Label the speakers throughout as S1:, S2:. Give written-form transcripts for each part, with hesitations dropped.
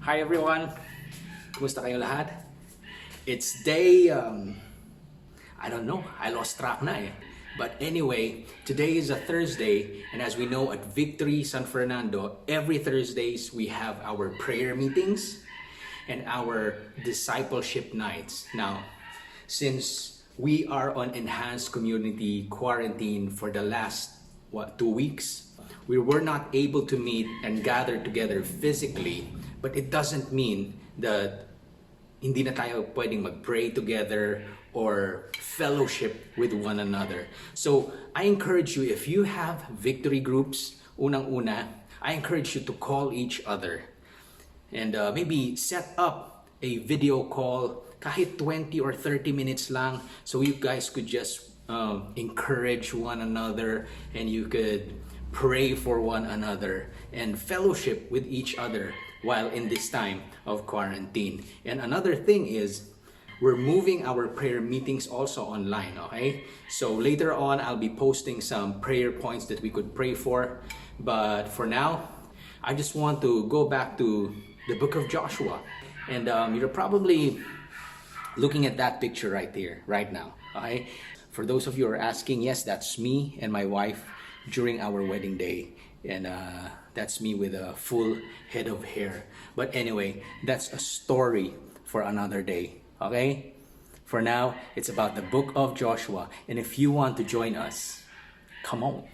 S1: Hi everyone! Kumusta kayo lahat? It's day, I don't know, I lost track na eh. But anyway, today is a Thursday, and as we know at Victory San Fernando, every Thursdays we have our prayer meetings and our discipleship nights. Now, since we are on enhanced community quarantine for the last 2 weeks, we were not able to meet and gather together physically, but it doesn't mean that hindi na tayo pwedeng mag-pray together or fellowship with one another. So I encourage you, if you have victory groups, unang-una, I encourage you to call each other and maybe set up a video call, kahit 20 or 30 minutes lang, so you guys could just encourage one another and you could pray for one another and fellowship with each other while in this time of quarantine. And another thing is, we're moving our prayer meetings also online, okay? So later on, I'll be posting some prayer points that we could pray for. But for now, I just want to go back to the book of Joshua. And you're probably looking at that picture right here, right now, okay? For those of you who are asking, yes, that's me and my wife during our wedding day. And that's me with a full head of hair. But anyway, that's a story for another day, okay? For now, it's about the book of Joshua. And if you want to join us, come on.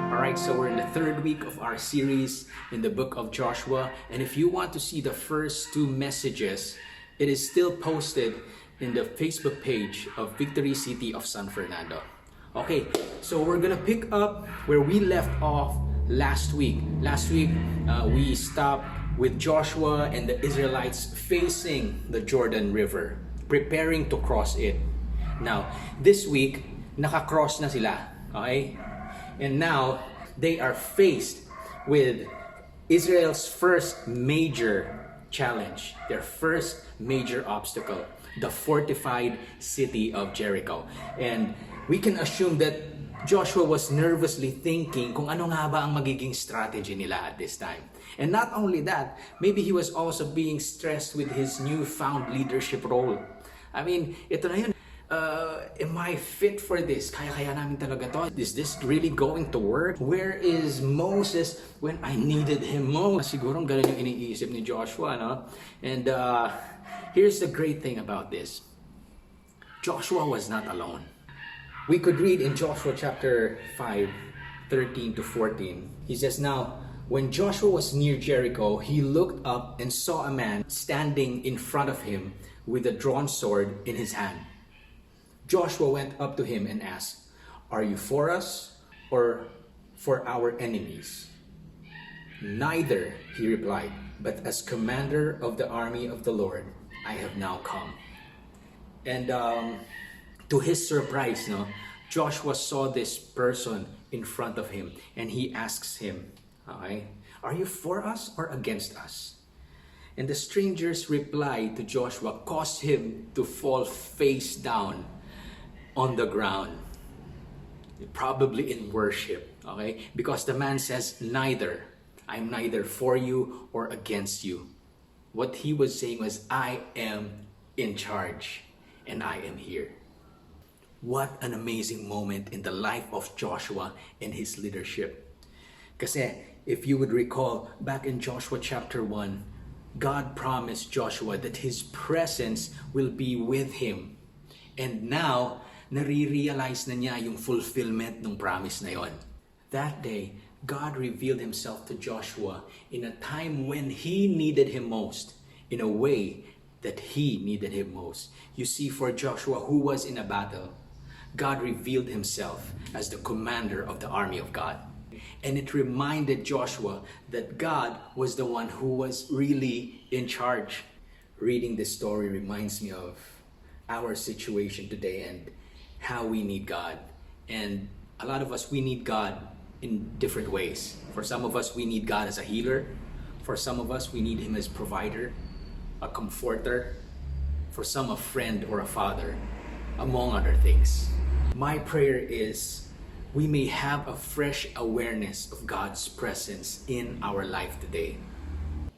S1: Alright, so we're in the third week of our series in the book of Joshua. And if you want to see the first 2 messages, it is still posted in the Facebook page of Victory City of San Fernando. Okay, so we're gonna pick up where we left off last week. Last week, we stopped with Joshua and the Israelites facing the Jordan River, preparing to cross it. Now, this week, nakakross na sila, okay? And now, they are faced with Israel's first major challenge, their first major obstacle, the fortified city of Jericho. And we can assume that Joshua was nervously thinking kung ano nga ba ang magiging strategy nila at this time. And not only that, maybe he was also being stressed with his newfound leadership role. I mean, ito na yun. Am I fit for this? Kaya namin talaga to? Is this really going to work? Where is Moses when I needed him most? Siguro ganun yung iniisip ni Joshua, no? And here's the great thing about this. Joshua was not alone. We could read in Joshua chapter 5, 13 to 14. He says, "Now, when Joshua was near Jericho, he looked up and saw a man standing in front of him with a drawn sword in his hand. Joshua went up to him and asked, 'Are you for us or for our enemies?' 'Neither,' he replied, 'but as commander of the army of the Lord, I have now come.'" And to his surprise, Joshua saw this person in front of him and he asks him, okay, "Are you for us or against us?" And the stranger's reply to Joshua caused him to fall face down on the ground, probably in worship, okay? Because the man says, "Neither. I'm neither for you or against you." What he was saying was, "I am in charge and I am here." What an amazing moment in the life of Joshua and his leadership. Kasi if you would recall, back in Joshua chapter 1, God promised Joshua that his presence will be with him. And now, nare-realize na niya yung fulfillment ng promise na yon. That day, God revealed himself to Joshua in a time when he needed him most, in a way that he needed him most. You see, for Joshua, who was in a battle, God revealed himself as the commander of the army of God. And it reminded Joshua that God was the one who was really in charge. Reading this story reminds me of our situation today and how we need God. And a lot of us, we need God in different ways. For some of us, we need God as a healer. For some of us, we need him as provider, a comforter. For some, a friend or a father, among other things. My prayer is we may have a fresh awareness of God's presence in our life today.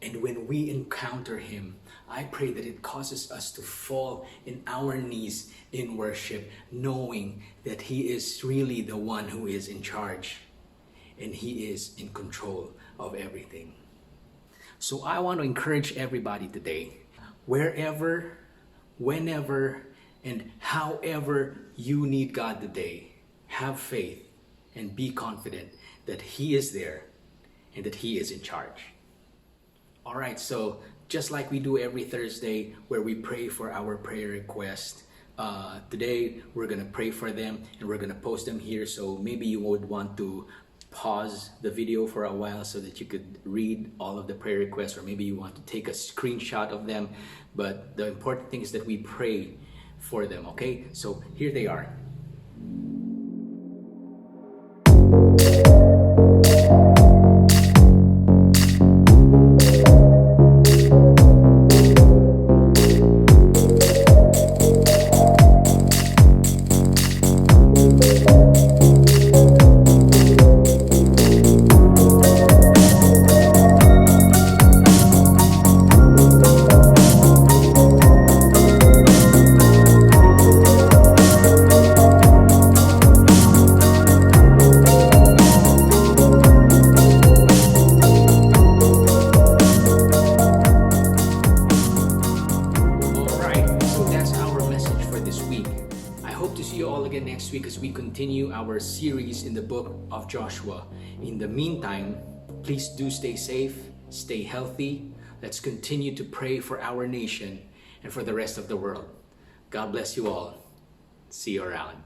S1: And when we encounter Him, I pray that it causes us to fall in our knees in worship, knowing that He is really the one who is in charge and He is in control of everything. So I want to encourage everybody today, wherever, whenever, and however you need God today, have faith and be confident that He is there and that He is in charge. All right, so just like we do every Thursday where we pray for our prayer request, today we're going to pray for them and we're going to post them here. So maybe you would want to pause the video for a while so that you could read all of the prayer requests, or maybe you want to take a screenshot of them. But the important thing is that we pray for them, okay? So here they are. Next week as we continue our series in the book of Joshua. In the meantime, please do stay safe, stay healthy. Let's continue to pray for our nation and for the rest of the world. God bless you all. See you around.